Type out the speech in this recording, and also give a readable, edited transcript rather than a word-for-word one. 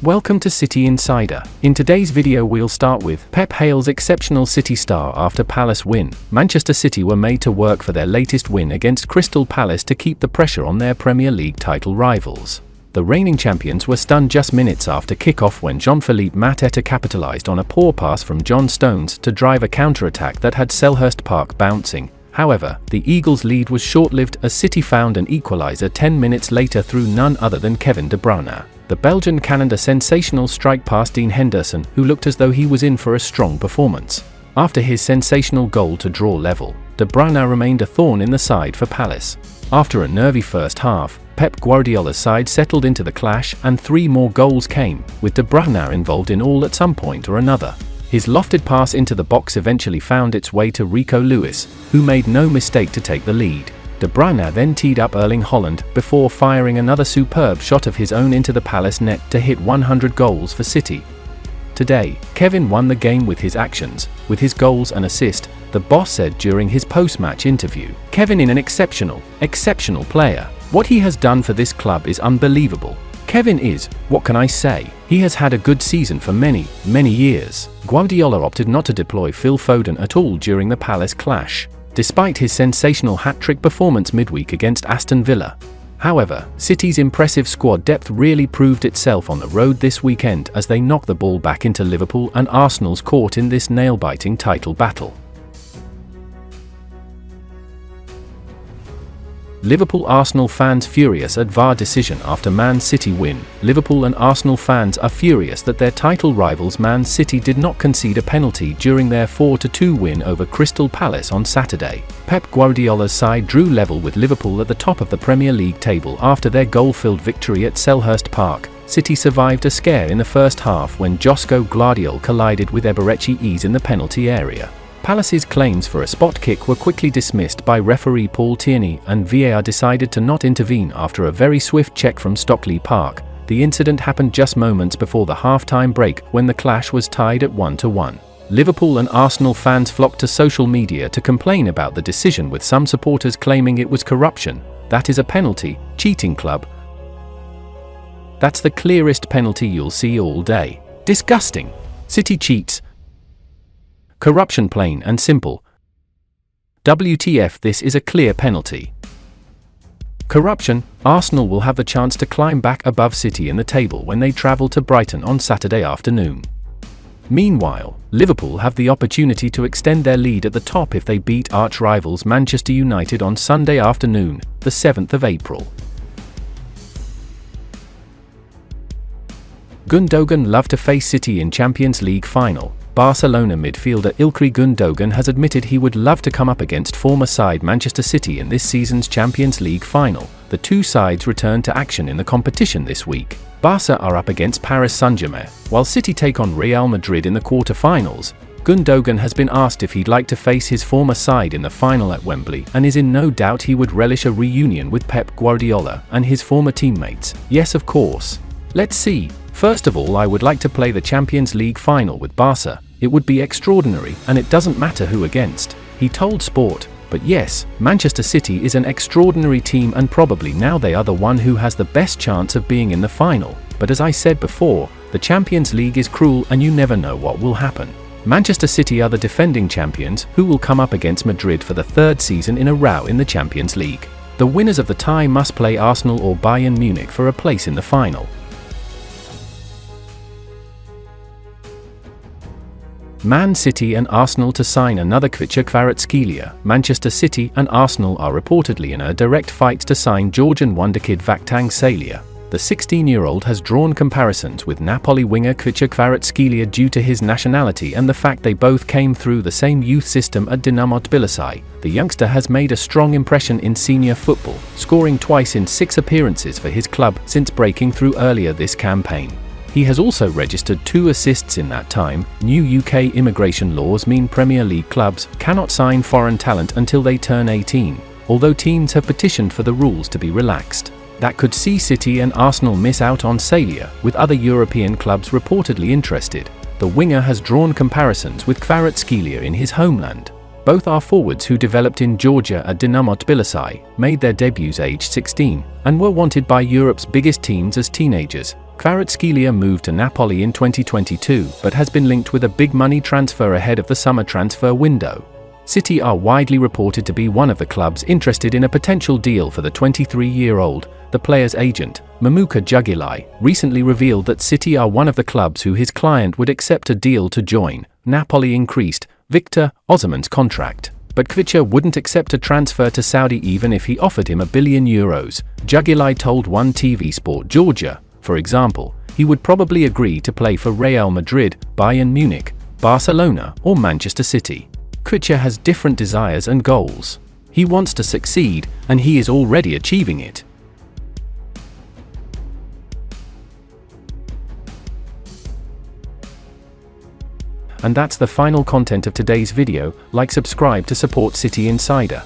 Welcome to City Insider. In today's video we'll start with Pep hails exceptional City star after Palace win. Manchester City were made to work for their latest win against Crystal Palace to keep the pressure on their Premier League title rivals. The reigning champions were stunned just minutes after kick-off when Jean-Philippe Mateta capitalised on a poor pass from John Stones to drive a counter-attack that had Selhurst Park bouncing. However, the Eagles' lead was short-lived as City found an equaliser 10 minutes later through none other than Kevin De Bruyne. The Belgian cannoned a sensational strike past Dean Henderson, who looked as though he was in for a strong performance. After his sensational goal to draw level, De Bruyne remained a thorn in the side for Palace. After a nervy first half, Pep Guardiola's side settled into the clash and 3 more goals came, with De Bruyne involved in all at some point or another. His lofted pass into the box eventually found its way to Rico Lewis, who made no mistake to take the lead. De Bruyne then teed up Erling Haaland before firing another superb shot of his own into the Palace net to hit 100 goals for City. Today, Kevin won the game with his actions, with his goals and assist, the boss said during his post-match interview. Kevin is an exceptional player. What he has done for this club is unbelievable. Kevin is, what can I say? He has had a good season for many years. Guardiola opted not to deploy Phil Foden at all during the Palace clash, despite his sensational hat-trick performance midweek against Aston Villa. However, City's impressive squad depth really proved itself on the road this weekend as they knocked the ball back into Liverpool and Arsenal's court in this nail-biting title battle. Liverpool-Arsenal fans furious at VAR decision after Man City win. Liverpool and Arsenal fans are furious that their title rivals Man City did not concede a penalty during their 4-2 win over Crystal Palace on Saturday. Pep Guardiola's side drew level with Liverpool at the top of the Premier League table after their goal-filled victory at Selhurst Park. City survived a scare in the first half when Josko Gvardiol collided with Eberechi in the penalty area. Palace's claims for a spot kick were quickly dismissed by referee Paul Tierney, and VAR decided to not intervene after a very swift check from Stockley Park. The incident happened just moments before the half-time break when the clash was tied at 1-1. Liverpool and Arsenal fans flocked to social media to complain about the decision, with some supporters claiming it was corruption. That is a penalty, cheating club. That's the clearest penalty you'll see all day. Disgusting. City cheats. Corruption, plain and simple. WTF, this is a clear penalty. Corruption. Arsenal will have the chance to climb back above City in the table when they travel to Brighton on Saturday afternoon. Meanwhile, Liverpool have the opportunity to extend their lead at the top if they beat arch-rivals Manchester United on Sunday afternoon, the 7th of April. Gundogan love to face City in Champions League final. Barcelona midfielder Ilkay Gundogan has admitted he would love to come up against former side Manchester City in this season's Champions League final. The two sides return to action in the competition this week. Barca are up against Paris Saint-Germain, while City take on Real Madrid in the quarter-finals. Gundogan has been asked if he'd like to face his former side in the final at Wembley and is in no doubt he would relish a reunion with Pep Guardiola and his former teammates. Yes, of course. Let's see. First of all, I would like to play the Champions League final with Barca. It would be extraordinary, and it doesn't matter who against, he told Sport. But yes, Manchester City is an extraordinary team, and probably now they are the one who has the best chance of being in the final. But as I said before, the Champions League is cruel and you never know what will happen. Manchester City are the defending champions, who will come up against Madrid for the 3rd season in a row in the Champions League. The winners of the tie must play Arsenal or Bayern Munich for a place in the final. Man City and Arsenal to sign another Kvaratskhelia. Manchester City and Arsenal are reportedly in a direct fight to sign Georgian wonderkid Kvaratskhelia. The 16-year-old has drawn comparisons with Napoli winger Kvaratskhelia due to his nationality and the fact they both came through the same youth system at Dinamo Tbilisi. The youngster has made a strong impression in senior football, scoring twice in 6 appearances for his club since breaking through earlier this campaign. He has also registered 2 assists in that time. New UK immigration laws mean Premier League clubs cannot sign foreign talent until they turn 18, although teams have petitioned for the rules to be relaxed. That could see City and Arsenal miss out on Salia, with other European clubs reportedly interested. The winger has drawn comparisons with Kvaratskhelia in his homeland. Both are forwards who developed in Georgia at Dinamo Tbilisi, made their debuts aged 16, and were wanted by Europe's biggest teams as teenagers. Kvaratskhelia moved to Napoli in 2022 but has been linked with a big money transfer ahead of the summer transfer window. City are widely reported to be one of the clubs interested in a potential deal for the 23-year-old. The player's agent, Mamuka Jugilai, recently revealed that City are one of the clubs who his client would accept a deal to join. Napoli increased Victor Osimhen's contract, but Kvicha wouldn't accept a transfer to Saudi even if he offered him €1 billion. Jugilai told One TV Sport Georgia, for example, he would probably agree to play for Real Madrid, Bayern Munich, Barcelona, or Manchester City. Kvicha has different desires and goals. He wants to succeed, and he is already achieving it. And that's the final content of today's video. Like, subscribe to support City Insider.